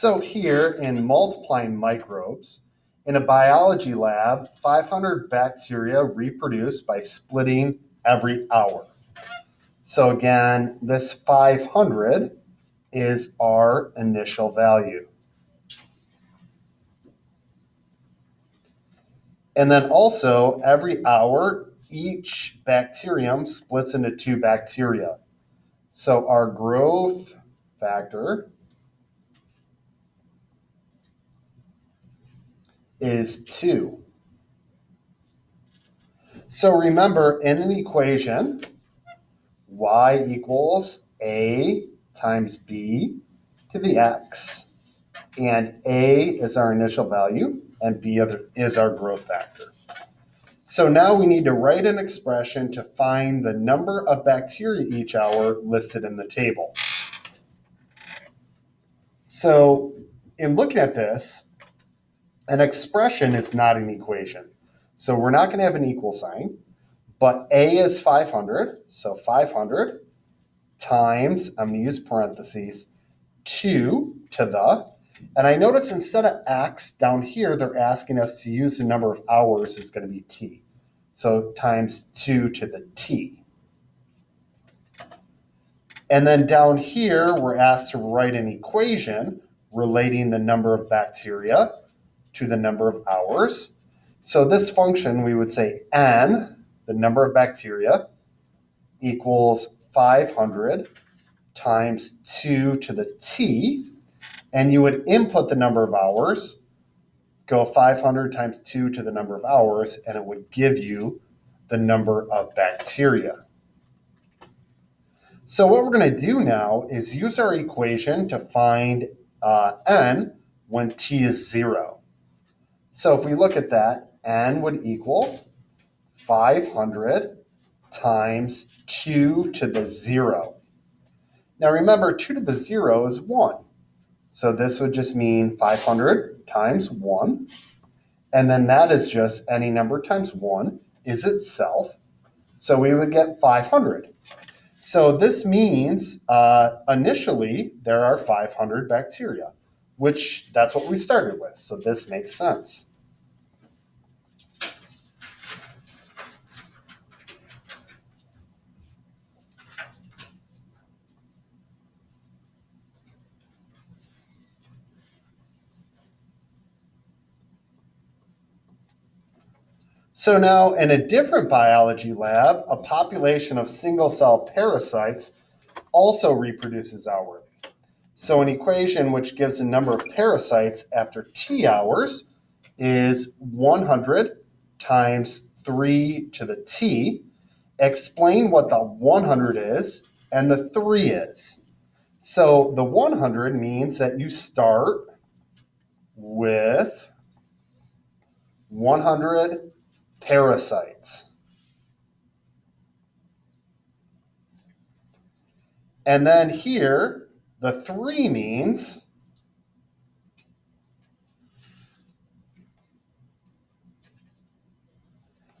So here in Multiplying Microbes, in a biology lab, 500 bacteria reproduce by splitting every hour. So again, this 500 is our initial value. And then also, every hour, each bacterium splits into 2 bacteria. So our growth factor is 2. So remember, in an equation, y equals a times b to the x. And a is our initial value, and b is our growth factor. So now we need to write an expression to find the number of bacteria each hour listed in the table. So in looking at this, an expression is not an equation. So we're not going to have an equal sign, but a is 500. So 500 times, I'm going to use parentheses, 2 to the, and I notice instead of x down here, they're asking us to use the number of hours is going to be t. So times 2 to the t. And then down here, we're asked to write an equation relating the number of bacteria to the number of hours. So this function, we would say n, the number of bacteria, equals 500 times 2 to the t. And you would input the number of hours, go 500 times 2 to the number of hours, and it would give you the number of bacteria. So what we're going to do now is use our equation to find n when t is 0. So if we look at that, n would equal 500 times 2 to the 0. Now remember, 2 to the 0 is 1. So this would just mean 500 times 1. And then that is just any number times 1 is itself. So we would get 500. So this means initially there are 500 bacteria, which that's what we started with. So this makes sense. So now in a different biology lab, a population of single-cell parasites also reproduces hourly. So an equation which gives the number of parasites after t hours is 100 times 3 to the t. Explain what the 100 is and the 3 is. So the 100 means that you start with 100 parasites. And then here, the 3 means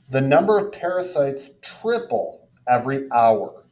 the number of parasites triple every hour.